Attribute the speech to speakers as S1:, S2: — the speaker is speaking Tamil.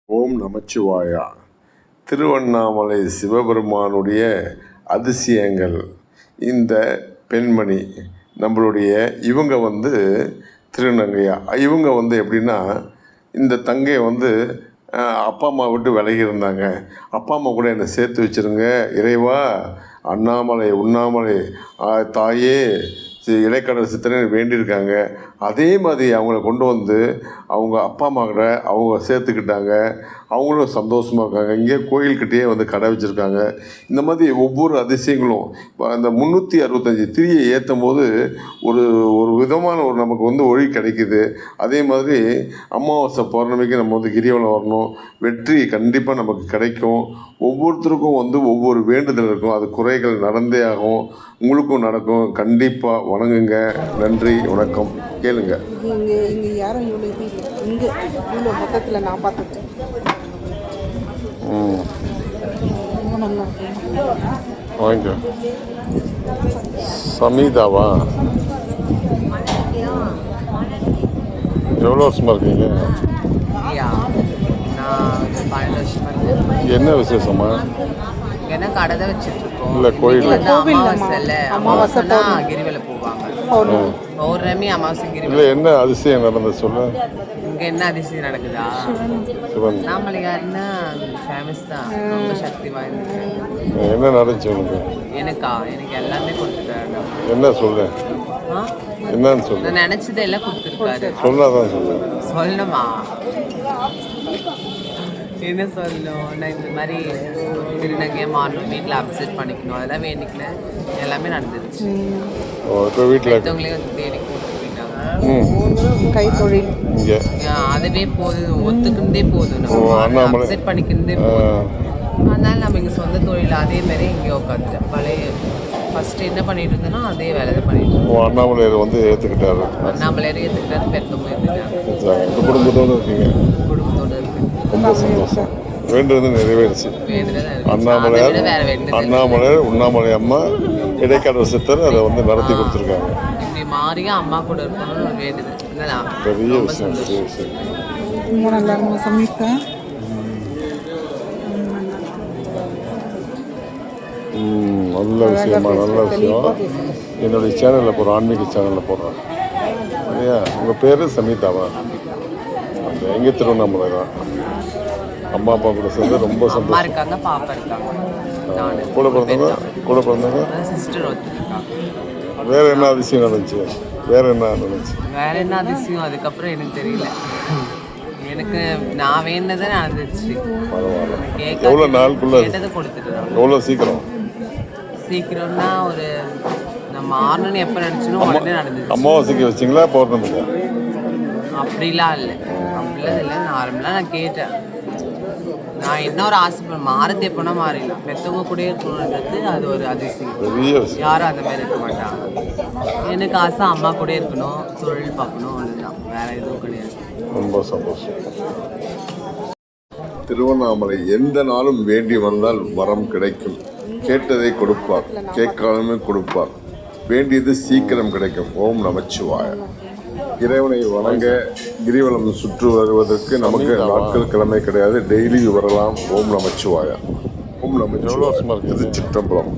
S1: ஓம் நமச்சிவாயா. திருவண்ணாமலை சிவபெருமானுடைய அதிசயங்கள். இந்த பெண்மணி நம்மளுடைய இவங்க திருநங்கையா. இவங்க எப்படின்னா, இந்த தங்கை அப்பா அம்மா விட்டு விலகி இருந்தாங்க. அப்பா அம்மா கூட என்னை சேர்த்து வச்சுருங்க இறைவா, அண்ணாமலை உண்ணாமலை தாயே இடைக்கடல் சித்தனை வேண்டியிருக்காங்க. அதே மாதிரி அவங்கள கொண்டு அவங்க அப்பா அம்மா கூட அவங்க சேர்த்துக்கிட்டாங்க. அவங்களும் சந்தோஷமாக இருக்காங்க. இங்கே கோயில்கிட்டேயே கடை வச்சுருக்காங்க. இந்த மாதிரி ஒவ்வொரு அதிசயங்களும் இப்போ அந்த 365 திரியை ஏற்றும் போது ஒரு ஒரு விதமான நமக்கு ஒளி கிடைக்குது. அதே மாதிரி அமாவாசை பௌர்ணமிக்கு நம்ம கிரிவலம் வரணும். வெற்றி கண்டிப்பாக நமக்கு கிடைக்கும். ஒவ்வொருத்தருக்கும் ஒவ்வொரு வேண்டுதல் இருக்கும். அது குறைகள் நடந்தே ஆகும். உங்களுக்கும் நடக்கும். கண்டிப்பாக வணங்குங்க. நன்றி, வணக்கம். கேளுங்க.
S2: இங்கே யாரும் இவ்வளோ இது இல்லை. இங்கே இவ்வளோ மொத்தத்தில் நான் பார்த்தது
S1: வாங்க. சமீதாவா? எவ்வளோ வருஷமா இருக்கீங்க? என்ன விசேஷமா?
S3: என்ன கடை தான் வச்சுட்டு இருக்கோம்.
S1: இல்லை, கோயில்
S2: அமாவாசை
S3: கிரிவலம் போவாங்க. பௌர்ணமி அமாவாசை கிரிவலம்.
S1: இல்லை, என்ன அதிசயம் நடந்தது சொல்ல.
S3: இங்கே என்ன அதிசயம் நடக்குதா?
S1: சிவன்
S3: அண்ணாமலையாருன்னா ஃபேமஸ் தான். ரொம்ப சக்தி வாய்ந்தது.
S1: என்ன நடந்துச்சு உனக்கு?
S3: எனக்கு எல்லாமே கொடுத்துட்டாரு.
S1: என்ன சொல்ல? என்னன்னு சொல்ல?
S3: நான் நினைச்சதை எல்லாம் கொடுத்துருக்காரு.
S1: சொல்லாதான் சொல்ல.
S3: சொல்லணுமா? என்ன சொல்லணும்? நான் இந்த மாதிரி திருநங்கையை மாறணும், வீட்டில் அப்செட் பண்ணிக்கணும், அதெல்லாம் வேண்டிக்கல. எல்லாமே நடந்துருச்சு.
S1: இப்போ வீட்டில்
S3: தேடி கொடுத்துருக்காங்க.
S2: கைத்தொழில்
S3: அதுவே போதும், ஒத்துக்கிட்டே போதும். நம்ம அப்செட் பண்ணிக்கிட்டே போதும். அதனால நம்ம இங்கே சொந்த தொழில் அதே மாதிரி இங்கே உட்காந்துட்டேன். பழைய ஃபஸ்ட்டு என்ன பண்ணிட்டு இருந்தோன்னா அதே வேலை தான் பண்ணிட்டு இருக்கோம்.
S1: அண்ணாமலையார் ஏற்றுக்கிட்டாரு.
S3: அண்ணாமலையார் ஏற்றுக்கிட்டாரு. பெருத்தவங்க ஏற்றுக்கிட்டாங்க.
S1: குடும்பத்தோடு இருக்கீங்க.
S3: குடும்பத்தோடு இருக்கு.
S1: ரொம்ப சந்தோஷம். வேண்டுறது நிறைவேறிச்சு. அண்ணாமலையார் உண்ணாமலை அம்மா இடைக்காடல் சித்தர் அதை நடத்தி கொடுத்துருக்காங்க.
S3: இப்படி மாறியா அம்மா கூட இருக்கணும்னு வேண்டுது.
S1: பெரிய விஷயம், பெரிய விஷயம். நல்ல விஷயமா, நல்ல விஷயம். என்னுடைய சேனலில் போடுறேன், ஆன்மீக சேனலில் போடுறேன் இல்லையா? உங்கள் பேர் சமீதாவா? அந்த எங்கே திருவண்ணாமலை தான். அம்மா அப்பா கூட சேர்ந்து ரொம்ப சந்தோஷம்.
S3: இருக்காங்க, பாப்பா இருக்காங்க,
S1: கூட பிறந்தவங்க
S3: சிஸ்டர் ஒருத்தருக்காங்க.
S1: வேற என்ன அதிசயம் நடந்துச்சு? வேற என்ன அதிசயம்?
S3: அதுக்கப்புறம் எனக்கு தெரியல. எனக்கு நான் வேண்டதை நடந்துச்சு.
S1: எவ்வளோ நாளுக்குள்ள
S3: கொடுத்துட்டு
S1: எவ்வளோ
S3: சீக்கிரம்னா ஒரு நம்ம ஆறணும்னு எப்போ நினச்சணும் உடனே நடந்துச்சு.
S1: அமாவாசைக்கு வச்சிங்களா பௌர்ணமிக்கா?
S3: அப்படிலாம் இல்லை, அப்படிலாம் இல்லை. நார்மலாக நான் கேட்டேன். நான் என்ன ஒரு ஆசைப்பட மாறத்து எப்போனா மாறிடலாம். பெற்றவங்க கூட இருக்கணுன்றது அது ஒரு அதிசயம். யாரும் அந்த மாதிரி இருக்க மாட்டாங்க. எனக்கு ஆசை அம்மா கூட இருக்கணும், தொழில் பார்க்கணும், அதுதான். வேற எதுவும் கிடையாது.
S1: ரொம்ப சந்தோஷம். திருவண்ணாமலை எந்த நாளும் வேண்டி வந்தால் வரம் கிடைக்கும். கேட்டதை கொடுப்பார், கேட்காலுமே கொடுப்பார். வேண்டியது சீக்கிரம் கிடைக்கும். ஓம் நமச்சிவாய. இறைவனை வணங்க கிரிவலம் சுற்று வருவதற்கு நமக்கு நாட்கள் கிழமை கிடையாது. டெய்லி வரலாம். ஓம் நமச்சிவாய. ஓம் நமச்சிவாய. இது சிற்றம்பலம்.